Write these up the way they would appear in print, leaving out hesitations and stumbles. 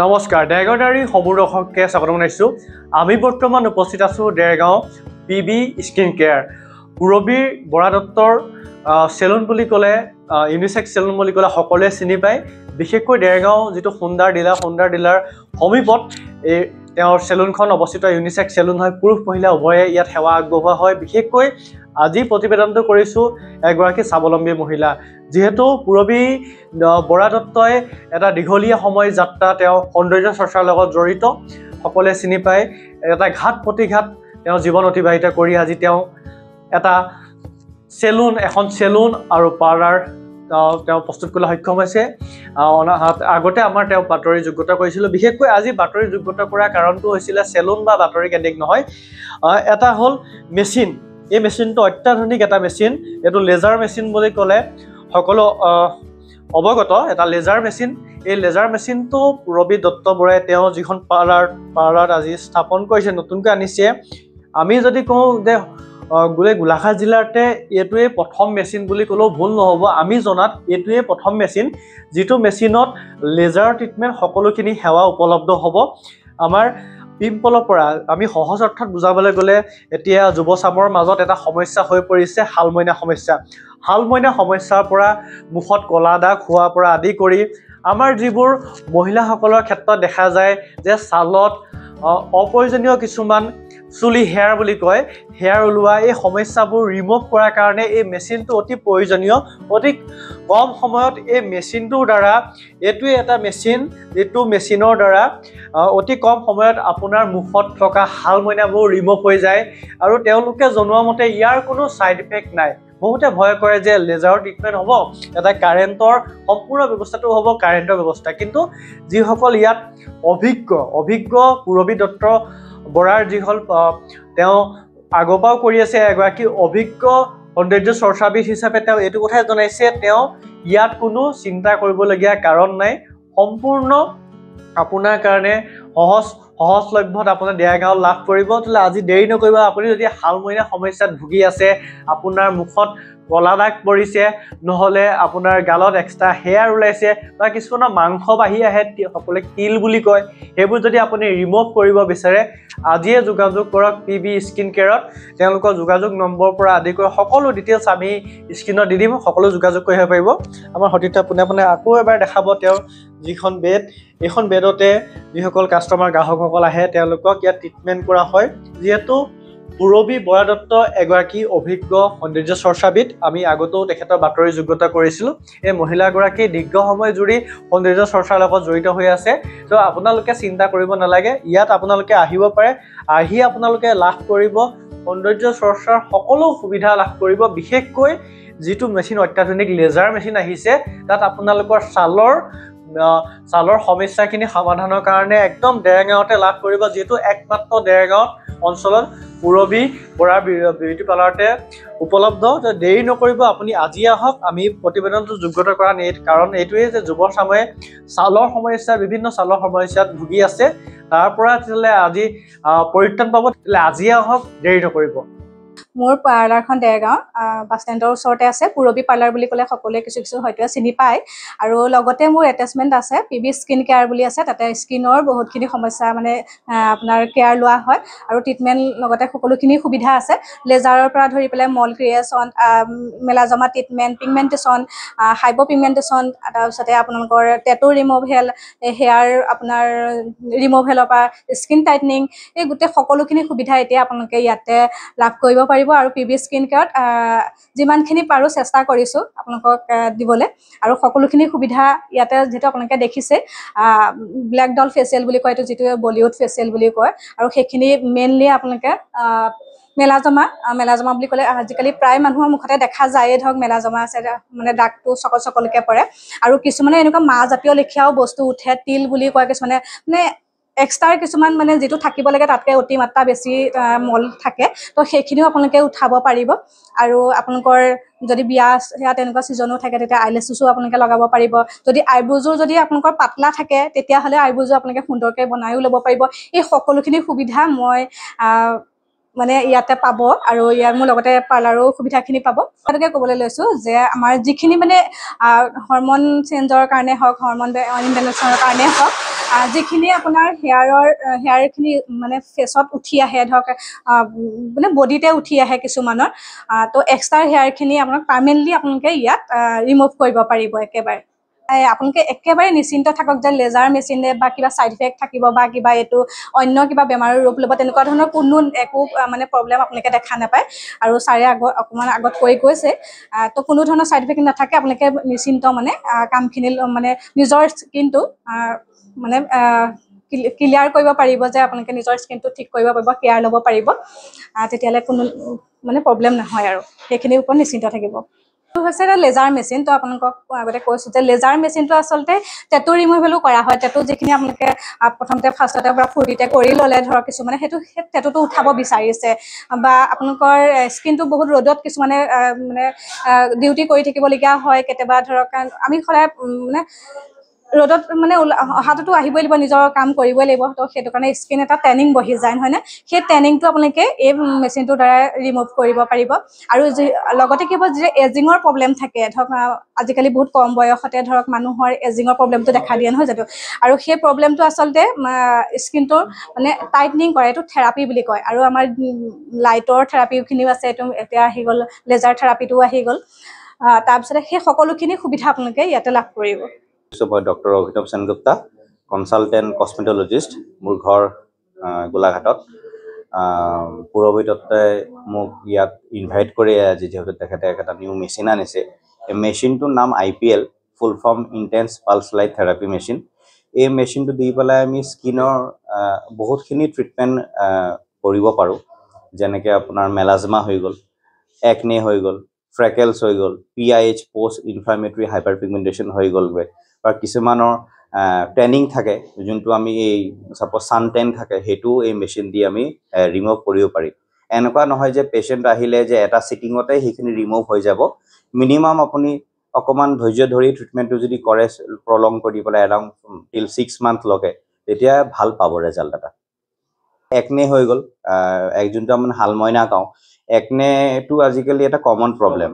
নমস্কাৰ, দেৰগাঁও ডায়েৰী সমূহ দৰ্শককে স্বাগতম জনাইছোঁ। আমি বৰ্তমান উপস্থিত আছোঁ দেৰগাঁও PB স্কিন কেয়াৰ। পূৰবীৰ বৰা দত্তৰ চেলুন বুলি ক'লে, ইউনিচেক্স চেলুন বুলি ক'লে সকলোৱে চিনি পায়। বিশেষকৈ দেৰগাঁও যিটো সুন্দৰ ডিলাৰ সমীপত এই তেওঁৰ চেলুনখন অৱস্থিত। ইউনিচেক্স চেলুন হয়, পুৰুষ মহিলা উভয়ে ইয়াত সেৱা আগবঢ়োৱা হয়। বিশেষকৈ আজি প্ৰতিবেদনটো কৰিছোঁ এগৰাকী স্বাৱলম্বী মহিলা। যিহেতু পূৰবী বৰা দত্তই এটা দীঘলীয়া সময় যাত্ৰা তেওঁ সৌন্দৰ্য চৰ্চাৰ লগত জড়িত, সকলোৱে চিনি পায়। এটা ঘাত প্ৰতিঘাত তেওঁ জীৱন অতিবাহিত কৰি আজি তেওঁ এটা এখন চেলুন আৰু পাৰ্লাৰ তেওঁ প্ৰস্তুত কৰিবলৈ সক্ষম হৈছে। আগতে আমাৰ তেওঁ বাতৰি যোগ্যতা কৰিছিলোঁ। বিশেষকৈ আজি বাতৰি যোগ্যতা কৰাৰ কাৰণটো হৈছিলে চেলুন বা বাতৰি কেন্দ্ৰিক নহয়, এটা হ'ল মেচিন। এই মেচিনটো অত্যাধুনিক এটা মেচিন। এইটো লেজাৰ মেচিন বুলি ক'লে সকলো অৱগত, এটা লেজাৰ মেচিন। এই লেজাৰ মেচিনটো পূৰবী দত্ত বৰাই তেওঁ যিখন পাৰ্লাৰত আজি স্থাপন কৰিছে, নতুনকৈ আনিছে। আমি যদি কওঁ যে গোলাঘাট জিলাতে এইটোৱে প্ৰথম মেচিন বুলি ক'লেও ভুল নহ'ব। আমি জনাত এইটোৱে প্ৰথম মেচিন, যিটো মেচিনত লেজাৰ ট্ৰিটমেণ্ট সকলোখিনি সেৱা উপলব্ধ হ'ব। আমাৰ পিম্পলৰ পৰা আমি সহজ অৰ্থত বুজাবলৈ গ'লে এতিয়া যুৱচামৰ মাজত এটা সমস্যা হৈ পৰিছে, শালমইনা সমস্যা। শালমইনা সমস্যাৰ পৰা মুখত ক'লা দাগ হোৱাৰ পৰা আদি কৰি আমাৰ যিবোৰ মহিলাসকলৰ ক্ষেত্ৰত দেখা যায় যে ছালত অপ্ৰয়োজনীয় কিছুমান চুলি হেয়াৰ বুলি কয়, হেয়াৰ ওলোৱা, এই সমস্যাবোৰ ৰিমুভ কৰাৰ কাৰণে এই মেচিনটো অতি প্ৰয়োজনীয়। অতি কম সময়ত এই মেচিনটোৰ দ্বাৰা, এইটোৱে এটা মেচিন যিটো মেচিনৰ দ্বাৰা অতি কম সময়ত আপোনাৰ মুখত থকা শালমইনাবোৰ ৰিমুভ হৈ যায়। আৰু তেওঁলোকে জনোৱা মতে ইয়াৰ কোনো ছাইড ইফেক্ট নাই। বহুতে ভয় কৰে যে লেজাৰৰ ট্ৰিটমেণ্ট হ'ব, এটা কাৰেণ্টৰ সম্পূৰ্ণ ব্যৱস্থাটো হ'ব কাৰেণ্টৰ ব্যৱস্থা। কিন্তু যিসকল ইয়াত অভিজ্ঞ পূৰবী দত্ত বৰাৰ যিসকল তেওঁ আগৰ পৰাও কৰি আছে, এগৰাকী অভিজ্ঞ সৌন্দৰ্য চৰ্চাবিদ হিচাপে তেওঁ এইটো কথাই জনাইছে, তেওঁ ইয়াত কোনো চিন্তা কৰিবলগীয়া কাৰণ নাই। সম্পূৰ্ণ আপোনাৰ কাৰণে সহজলভ্যত আপোনাৰ দেৰগাঁও লাভ কৰিব। তেতিয়াহ'লে আজি দেৰি নকৰিব। আপুনি যদি শালমইনা সমস্যাত ভুগি আছে, আপোনাৰ মুখত ক'লা দাগ পৰিছে, নহ'লে আপোনাৰ গালত এক্সট্ৰা হেয়াৰ ওলাইছে, বা কিছুমানৰ মাংস বাঢ়ি আহে, সকলোৱে তিল বুলি কয়, সেইবোৰ যদি আপুনি ৰিমুভ কৰিব বিচাৰে, আজিয়ে যোগাযোগ কৰক PB স্কিন কেয়াৰত। তেওঁলোকৰ যোগাযোগ নম্বৰৰ পৰা আদি কৰি সকলো ডিটেইলছ আমি স্ক্ৰীণত দি দিম, সকলো যোগাযোগ কৰিব পাৰিব। আমাৰ সতীৰ্থ পোনে পোনে আকৌ এবাৰ দেখাব তেওঁৰ যিখন বেড। এইখন বেডতে যিসকল কাষ্টমাৰ গ্ৰাহকসকল আহে তেওঁলোকক ইয়াত ট্ৰিটমেণ্ট কৰা হয়। যিহেতু পূৰবী বৰা দত্ত এগৰাকী অভিজ্ঞ সৌন্দৰ্য চৰ্চাবিদ, আমি আগতেও তেখেতৰ বাতৰি যোগ্যতা কৰিছিলোঁ। এই মহিলাগৰাকী দীৰ্ঘ সময় জুৰি সৌন্দৰ্য চৰ্চাৰ লগত জড়িত হৈ আছে। তো আপোনালোকে চিন্তা কৰিব নালাগে, ইয়াত আপোনালোকে আহিব পাৰে, আহি আপোনালোকে লাভ কৰিব সৌন্দৰ্য চৰ্চাৰ সকলো সুবিধা লাভ কৰিব। বিশেষকৈ যিটো মেচিন অত্যাধুনিক লেজাৰ মেচিন আহিছে, তাত আপোনালোকৰ ছালৰ সমস্যাখিনি সমাধানৰ কাৰণে একদম দেৰগাঁৱতে লাভ কৰিব। যিহেতু একমাত্ৰ দেৰগাঁৱত অঞ্চলত পূৰবী বৰা বিউটি পাৰ্লাৰতে উপলব্ধ। দেৰি নকৰিব, আপুনি আজি আহক। আমি প্ৰতিবেদনটো যোগ্যতা কৰা কাৰণ এইটোৱে যে যুৱচামে বিভিন্ন ছালৰ সমস্যাত ভুগি আছে, তাৰ পৰা তেতিয়াহ'লে আজি পৰিত্ৰাণ পাব। তেতিয়াহ'লে আজিয়ে আহক, দেৰি নকৰিব। মোৰ পাৰ্লাৰখন দেৰগাঁও বাছ ষ্টেণ্ডৰ ওচৰতে আছে। পূৰবী পাৰ্লাৰ বুলি ক'লে সকলোৱে কিছু হয়তো চিনি পায়। আৰু লগতে মোৰ এটেচমেণ্ট আছে PB স্কিন কেয়াৰ বুলি আছে। তাতে স্কিনৰ বহুতখিনি সমস্যা আপোনাৰ কেয়াৰ লোৱা হয় আৰু ট্ৰিটমেণ্ট লগতে সকলোখিনি সুবিধা আছে। লেজাৰৰ পৰা ধৰি পেলাই mole creation, melasma treatment, pigmentation, hypo' pigmentation, তাৰপিছতে আপোনালোকৰ টেটু ৰিমুভেল, হেয়াৰ আপোনাৰ ৰিমুভেলৰ পৰা স্কিন টাইটনিং, এই গোটেই সকলোখিনি সুবিধা এতিয়া আপোনালোকে ইয়াতে লাভ কৰিব পাৰিব। আৰু PB স্কিন কেয়াৰত যিমানখিনি পাৰোঁ চেষ্টা কৰিছোঁ আপোনালোকক দিবলৈ। আৰু সকলোখিনি সুবিধা ইয়াতে যিহেতু আপোনালোকে দেখিছে, ব্লেক ডল ফেচিয়েল বুলি কয়, এইটো যিটো বলিউড ফেচিয়েল বুলি কয়। আৰু সেইখিনি মেইনলি আপোনালোকে মেলাজমা বুলি ক'লে আজিকালি প্ৰায় মানুহৰ মুখতে দেখা যায়েই, ধৰক মেলাজমা আছে, দাগটো চকলকৈ পৰে। আৰু কিছুমানে এনেকুৱা মাহজাতীয় লেখীয়াও বস্তু উঠে, তিল বুলি কয় কিছুমানে, এক্সট্ৰা কিছুমান যিটো থাকিব লাগে তাতকৈ অতিমাত্ৰা বেছি মল থাকে। তো সেইখিনিও আপোনালোকে উঠাব পাৰিব। আৰু আপোনালোকৰ যদি বিয়া তেনেকুৱা ছিজনো থাকে, তেতিয়া আইলেছছো আপোনালোকে লগাব পাৰিব। যদি আইব্ৰ'জোৰ যদি আপোনালোকৰ পাতলা থাকে, তেতিয়াহ'লে আইব্ৰ'জোৰ আপোনালোকে সুন্দৰকৈ বনায়ো ল'ব পাৰিব। এই সকলোখিনি সুবিধা মই মানে ইয়াতে পাব আৰু ইয়াৰ মোৰ লগতে পাৰ্লাৰো সুবিধাখিনি পাব। গতিকে ক'বলৈ লৈছোঁ যে আমাৰ যিখিনি মানে হৰমন চেঞ্জৰ কাৰণে হওক, হৰমন ইমবেলেঞ্চৰ কাৰণে হওক, যিখিনি আপোনাৰ হেয়াৰখিনি মানে ফেচত উঠি আহে, ধৰক মানে বডিতে উঠি আহে কিছুমানৰ, তো এক্সট্ৰা হেয়াৰখিনি আপোনাক পাৰ্মানেণ্টলি আপোনালোকে ইয়াত ৰিমুভ কৰিব পাৰিব একেবাৰে। আপোনালোকে একেবাৰে নিশ্চিন্ত থাকক যে লেজাৰ মেচিনে বা কিবা ছাইড ইফেক্ট থাকিব বা কিবা এইটো অন্য কিবা বেমাৰৰ ৰূপ ল'ব, তেনেকুৱা ধৰণৰ কোনো একো মানে প্ৰব্লেম আপোনালোকে দেখা নাপায়। আৰু ছাৰে অকণমান আগত কৈ গৈছে, তো কোনো ধৰণৰ ছাইড ইফেক্ট নাথাকে। আপোনালোকে নিশ্চিন্ত মানে কামখিনি মানে নিজৰ স্কিনটো মানে ক্লিয়াৰ কৰিব পাৰিব, যে আপোনালোকে নিজৰ স্কিনটো ঠিক কৰিব পাৰিব, কেয়াৰ ল'ব পাৰিব, তেতিয়াহ'লে কোনো মানে প্ৰব্লেম নহয় আৰু সেইখিনিৰ ওপৰত নিশ্চিন্ত থাকিব। এইটো হৈছে এটা লেজাৰ মেচিন। তো আপোনালোকক আগতে কৈছোঁ যে লেজাৰ মেচিনটো আচলতে টেটু ৰিমুভেলো কৰা হয়। টেটু যিখিনি আপোনালোকে প্ৰথমতে ফাৰ্ষ্টতে পৰা ফূৰ্তিতে কৰি ল'লে, ধৰক কিছুমানে সেই টেটুটো উঠাব বিচাৰিছে, বা আপোনালোকৰ স্কিনটো বহুত ৰ'দত কিছুমানে মানে ডিউটি কৰি থাকিবলগীয়া হয় কেতিয়াবা, ধৰক আমি সদায় মানে ৰ'দত মানে অহাটোতো আহিবই লাগিব, নিজৰ কাম কৰিবই লাগিব। তো সেইটো কাৰণে স্কিন এটা টেনিং বহি যায়, নহয়নে? সেই টেনিংটো আপোনালোকে এই মেচিনটোৰ দ্বাৰা ৰিমুভ কৰিব পাৰিব। আৰু লগতে কি হ'ব, যে এজিঙৰ প্ৰব্লেম থাকে, ধৰক আজিকালি বহুত কম বয়সতে ধৰক মানুহৰ এজিঙৰ প্ৰব্লেমটো দেখা দিয়ে, নহয় জানো? আৰু সেই প্ৰব্লেমটো আচলতে স্কিনটোৰ মানে টাইটনিং কৰে, এইটো থেৰাপি বুলি কয়। আৰু আমাৰ লাইটৰ থেৰাপিখিনিও আছে, এইটো এতিয়া আহি গ'ল, লেজাৰ থেৰাপিটোও আহি গ'ল। তাৰপিছতে সেই সকলোখিনি সুবিধা আপোনালোকে ইয়াতে লাভ কৰিব। মই ডক্টৰ অভিনৱ সেনগুপ্তা, কনচালটেণ্ট কছমেটলজিষ্ট। মোৰ ঘৰ গোলাঘাটত। পুৰবী দত্তই মোক ইয়াত ইনভাইট কৰি আজি যিহেতু তেখেতে এটা নিউ মেচিন আনিছে। এই মেচিনটোৰ নাম IPL, ফুল form intense pulse light therapy machine. এই মেচিনটো দি পেলাই আমি স্কিনৰ বহুতখিনি ট্ৰিটমেণ্ট কৰিব পাৰোঁ। যেনেকৈ আপোনাৰ মেলাজমা হৈ গ'ল, একনে হৈ গ'ল, ফ্ৰেকেলছ হৈ গ'ল, PIH post inflammatory hyper pigmentation হৈ গ'লগৈ, বা কিছুমানৰ টেনিং থাকে, যোনটো আমি এই ছাপ'জ ছান টেন থাকে, সেইটোও এই মেচিন দি আমি ৰিমুভ কৰিব পাৰি। এনেকুৱা নহয় যে পেচেণ্ট আহিলে যে এটা ছিটিঙতে সেইখিনি ৰিমুভ হৈ যাব। মিনিমাম আপুনি অকণমান ধৈৰ্য ধৰি ট্ৰিটমেণ্টটো যদি কৰে, প্ৰলং কৰি পেলাই এৰাউণ্ড টিল 6 মান্থলৈকে, তেতিয়া ভাল পাব ৰেজাল্ট এটা। একনে হৈ গ'ল, যোনটো আমি হালমইনা কওঁ, একনেটো আজিকালি এটা কমন প্ৰব্লেম,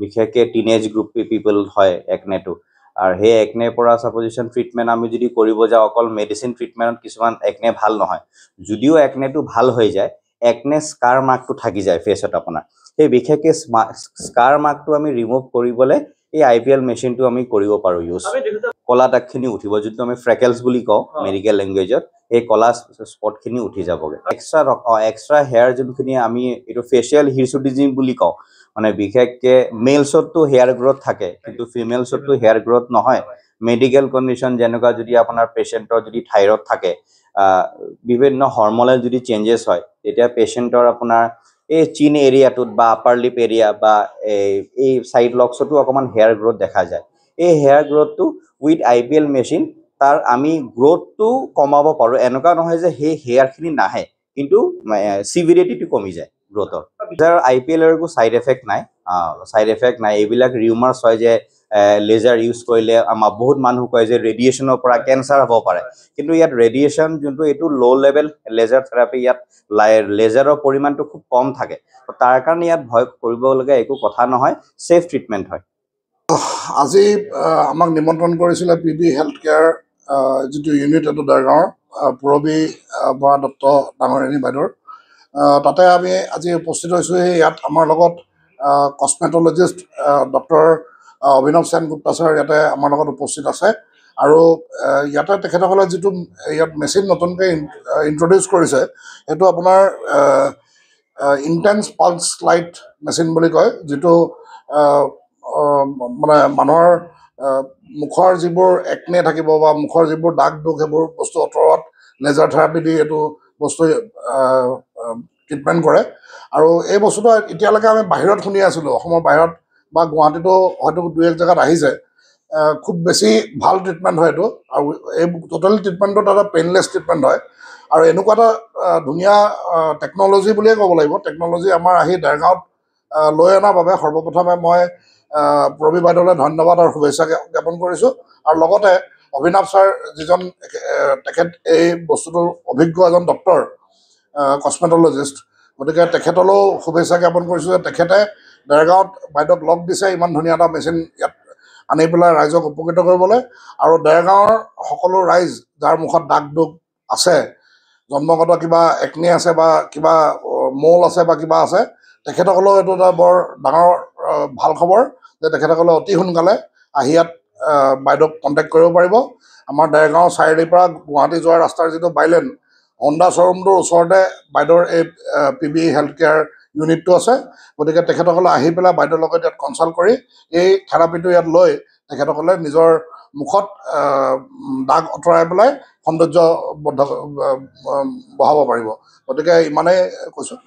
বিশেষকৈ টিনেজ গ্ৰুপ পিপল হয় একনেটো। আৰু সেই একনেৰ পৰা ছাপ'জিশ্যন ট্ৰিটমেণ্ট আমি যদি কৰিব যাওঁ, অকল মেডিচিন ট্ৰিটমেণ্টত কিছুমান একনে ভাল নহয়। যদিও একনেটো ভাল হৈ যায়, একনে স্কাৰ মাৰ্কটো থাকি যায় ফেচত আপোনাৰ। সেই বিশেষকৈ স্কাৰ মাৰ্কটো আমি ৰিমুভ কৰিবলৈ এই IPL মেচিনটো আমি কৰিব পাৰোঁ ইউজ। কলা দাগখিনি উঠিব, যোনটো আমি ফ্ৰেকেলছ বুলি কওঁ মেডিকেল লেংগুৱেজত, এই কলা স্পটখিনি উঠি যাবগৈ। এক্সট্ৰা হেয়াৰ যোনখিনি আমি এইটো ফেচিয়েল হিৰছুটিজিম বুলি কওঁ, মানে বিশেষকৈ মেলছততো হেয়াৰ গ্ৰ'থ থাকে, কিন্তু ফিমেলছততো হেয়াৰ গ্ৰ'থ নহয়। মেডিকেল কণ্ডিশ্যন যেনেকুৱা যদি আপোনাৰ পেচেণ্টৰ যদি থাইৰয়ড থাকে, বিভিন্ন হৰমনেল যদি চেঞ্জেছ হয়, তেতিয়া পেচেণ্টৰ আপোনাৰ এই চিন এৰিয়াটোত বা আপাৰ লিপ এৰিয়া বা এই চাইড লকছতো অকণমান হেয়াৰ গ্ৰ'থ দেখা যায়। এই হেয়াৰ গ্ৰ'থটো উইথ IPL মেচিন তাৰ আমি গ্ৰ'থটো কমাব পাৰোঁ। এনেকুৱা নহয় যে সেই হেয়াৰখিনি নাহে, কিন্তু চিভিৰিটিটো কমি যায় গ্ৰ'থৰ। IPLৰ একো ছাইড এফেক্ট নাই। এইবিলাক ৰিউমাৰ্ছ হয় যে লেজাৰ ইউজ কৰিলে আমাৰ বহুত মানুহ কয় যে ৰেডিয়েশ্যনৰ পৰা কেঞ্চাৰ হ'ব পাৰে, কিন্তু ইয়াত ৰেডিয়েশ্যন যোনটো এইটো ল' লেভেল লেজাৰ থেৰাপি, ইয়াত লেজাৰৰ পৰিমাণটো খুব কম থাকে। তাৰ কাৰণে ইয়াত ভয় কৰিবলগীয়া একো কথা নহয়, ছেফ ট্ৰিটমেণ্ট হয়। আজি আমাক নিমন্ত্ৰণ কৰিছিলে PB হেল্থ কেয়াৰ যিটো ইউনিট, এইটো দেৰগাঁৱৰ পুৰবী বৰা দত্ত ডাঙৰীয়ানী বাইদেউৰ। তাতে আমি আজি উপস্থিত হৈছোঁ। ইয়াত আমাৰ লগত কছমেটলজিষ্ট ডক্টৰ অভিনৱ সেনগুপ্তা ছাৰ ইয়াতে আমাৰ লগত উপস্থিত আছে। আৰু ইয়াতে তেখেতসকলে যিটো ইয়াত মেচিন নতুনকৈ ইণ্ট্ৰডিউচ কৰিছে, সেইটো আপোনাৰ ইণ্টেন্স পালছ লাইট মেচিন বুলি কয়, যিটো মানে মানুহৰ মুখৰ যিবোৰ একনে থাকিব বা মুখৰ যিবোৰ দাগ দুখ, সেইবোৰ বস্তু আঁতৰোৱাত লেজাৰ থেৰাপি দি এইটো বস্তু ট্ৰিটমেণ্ট কৰে। আৰু এই বস্তুটো এতিয়ালৈকে আমি বাহিৰত শুনি আছিলোঁ, অসমৰ বাহিৰত বা গুৱাহাটীতো হয়তো 2-1 জেগাত আহিছে। খুব বেছি ভাল ট্ৰিটমেণ্ট হয় এইটো। আৰু এই টোটেল ট্ৰিটমেণ্টটো এটা পেইনলেছ ট্ৰিটমেণ্ট হয়। আৰু এনেকুৱা এটা ধুনীয়া টেকন'লজি বুলিয়ে ক'ব লাগিব। টেকন'লজি আমাৰ আহি দেৰগাঁৱত লৈ অনাৰ বাবে সৰ্বপ্ৰথমে মই পুৰবী বাইদেউলৈ ধন্যবাদ আৰু শুভেচ্ছা জ্ঞাপন কৰিছোঁ। আৰু লগতে অভিনৱ ছাৰ, তেখেত এই বস্তুটোৰ অভিজ্ঞ এজন ডক্টৰ কছমেটলজিষ্ট, গতিকে তেখেতলৈও শুভেচ্ছা জ্ঞাপন কৰিছোঁ যে তেখেতে দেৰগাঁৱত বাইদেউক লগ দিছে ইমান ধুনীয়া এটা মেচিন ইয়াত আনি পেলাই ৰাইজক উপকৃত কৰিবলৈ। আৰু দেৰগাঁৱৰ সকলো ৰাইজ যাৰ মুখত দাগ দুগ আছে, জন্মগত কিবা একনি আছে বা কিবা মৌল আছে বা কিবা আছে, তেখেতসকলেও এইটো এটা বৰ ডাঙৰ ভাল খবৰ যে তেখেতসকলে অতি সোনকালে আহি ইয়াত বাইদেউক কণ্টেক্ট কৰিব পাৰিব। আমাৰ দেৰগাঁও চাৰিআলিৰ পৰা গুৱাহাটী যোৱা ৰাস্তাৰ যিটো বাইলেন হণ্ডা শ্ব'ৰুমটোৰ ওচৰতে বাইদেউৰ এই PB হেল্থ কেয়াৰ ইউনিটটো আছে। গতিকে তেখেতসকলে আহি পেলাই বাইদেউৰ লগত ইয়াত কনচাল্ট কৰি এই থেৰাপিটো ইয়াত লৈ তেখেতসকলে নিজৰ মুখত দাগ আঁতৰাই পেলাই সৌন্দৰ্য বঢ়াব পাৰিব। গতিকে ইমানেই কৈছোঁ।